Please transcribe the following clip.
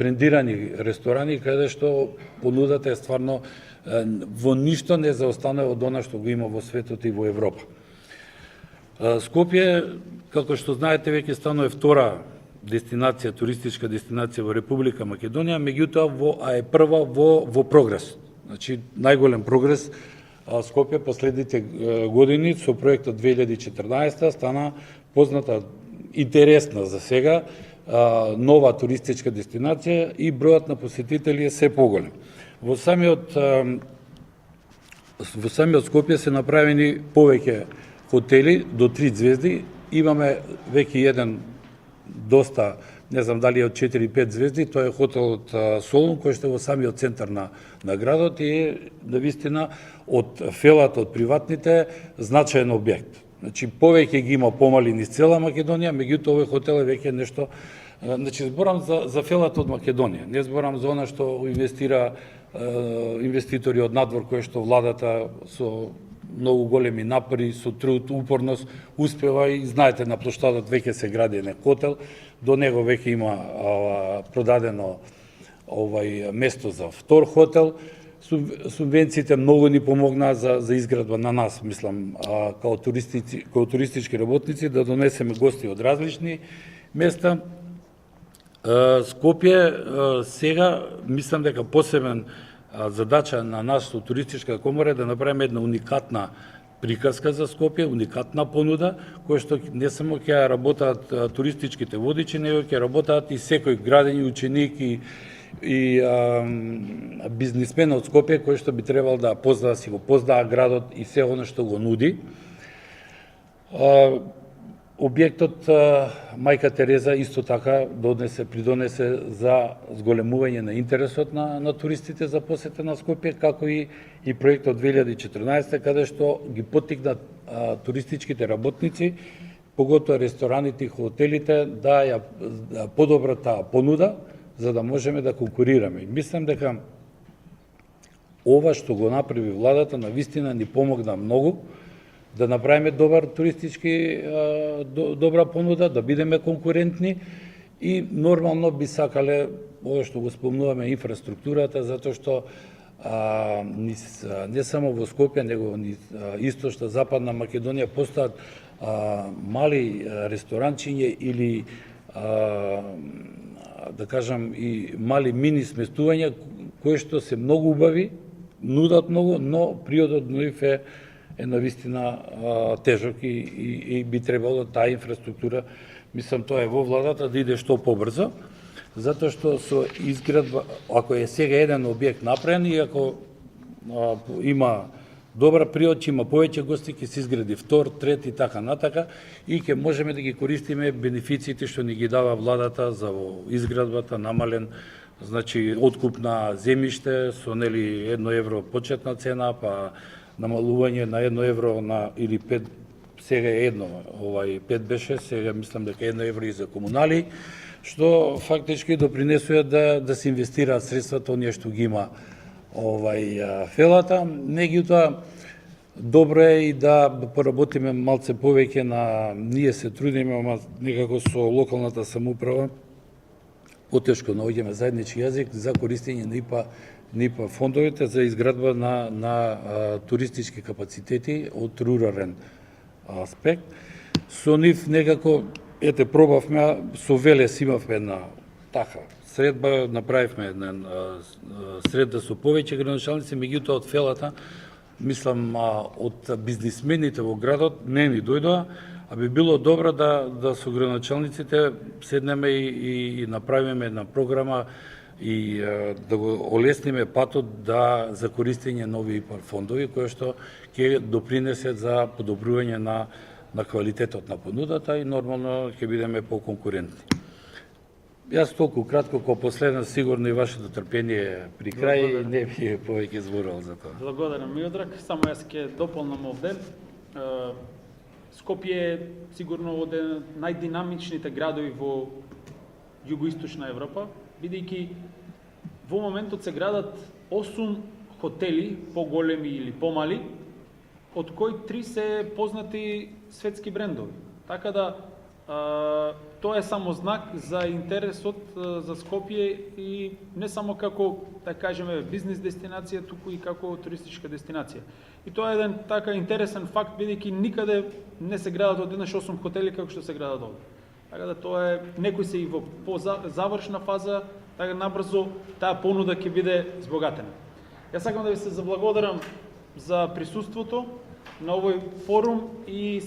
брендирани ресторани, каде што понудата е стварно во ништо не заостанува од она што го има во светот и во Европа. Скопје, како што знаете, веќе станува втора дестинација, туристичка дестинација во Република Македонија, меѓутоа е прва во прогрес. Значи, најголем прогрес Скопје последните години со проектот 2014 стана позната, интересна за сега, нова туристичка дестинација и бројот на посетители е се поголем. Во самиот Скопје се направени повеќе хотели до 3 звезди, имаме веќе еден доста, не знам дали е од 4-5 звезди, тоа е хотелот Солун, кој што е во самиот центар на градот и е навистина од фелата, од приватните, значаен објект. Значи, повеќе ги има помали низ цела Македонија, меѓутоа овој хотел е веќе нешто. Значи, зборам за фелата од Македонија, не зборам за она што инвестира инвеститори од надвор, кои што владата со многу големи напори, со труд, упорност, успева и знаете, на плоштадот веќе се гради еден хотел, до него веќе има продадено место за втор хотел. Субвенциите многу ни помогнаа за изградба на нас, мислам, као туристички работници, да донесеме гости од различни места. Скопје сега, мислам дека посебен задача на нас со туристичка комора е да направиме една уникатна приказка за Скопје, уникатна понуда, која што не само ќе работат туристичките водичи, него ќе работат и секој граден, ученик и бизнисмен од Скопје, кој што би требал да познаа, си го познаа градот и се оно што го нуди. Објектот Мајка Тереза исто така придонесе за зголемување на интересот на туристите за посета на Скопје, како и проектот 2014, каде што ги поттикнат туристичките работници, поготоа рестораните и хотелите, да ја подобрат таа понуда, за да можеме да конкурираме. Мислам дека ова што го направи владата навистина ни помогна многу да направиме добра понуда, да бидеме конкурентни и нормално би сакале, ова што го спомнуваме, инфраструктурата, затоа што не само во Скопје, него низ источна, западна Македонија постојат мали ресторанчиња или да кажам и мали мини сместувања кои што се многу убави, нудат многу, но приодот нив е навистина тежок и би требало таа инфраструктура, мислам, тоа е во владата, да иде што побрзо, затоа што со изградба, ако е сега еден објект направен и ако има добра природ, има повеќе гости, ќе се изгради втор, трет и така натака, и ќе можеме да ги користиме бенефициите што ни ги дава владата за изградбата, намален, значи, откуп на земјиште со нели 1 евро почетна цена, па намалување на 1 евро или 5, сега е 5 беше, сега мислам дека 1 евро и за комунали, што фактички допринесува да се инвестираат средствата оние што ги има фелата. Меѓутоа, добро е и да поработиме малце повеќе ние се трудиме, ама некако со локалната самоуправа потешко наоѓаме заеднички јазик за користење на НИПА фондовите за изградба на туристички капацитети од рурален аспект. Со нив некако, пробавме, со Велес имавме една така средба, направивме една средба со повеќе градоначалници, меѓутоа од фелата, мислам, од бизнисмените во градот не ни дојдоа, а би било добро да со градоначалниците седнеме и направиме една програма и да го олесниме патот за користење на овие фондови, кои што ќе допринесат за подобрување на квалитетот на понудата и нормално ќе бидеме поконкурентни. Јас толку кратко, како последна, сигурно и вашето трпение при крај, не би повеќе зборувал за тоа. Благодарам, Миодраг. Само јас ќе дополнам овде. Скопје е сигурно од најдинамичните градови во југоисточна Европа, бидејќи во моментот се градат 8 хотели, поголеми или помали, од кои 3 се познати светски брендови. Така да Тоа е само знак за интересот за Скопје и не само како, да кажеме, бизнес дестинација, туку и како туристичка дестинација. И тоа е еден така интересен факт, бидејќи никаде не се градат одеднаш 8 хотели како што се градат овде. Така да тоа е, некои се и во завршна фаза, така набрзо таа понуда ќе биде збогатена. Јас сакам да ви се заблагодарам за присуството на овој форум и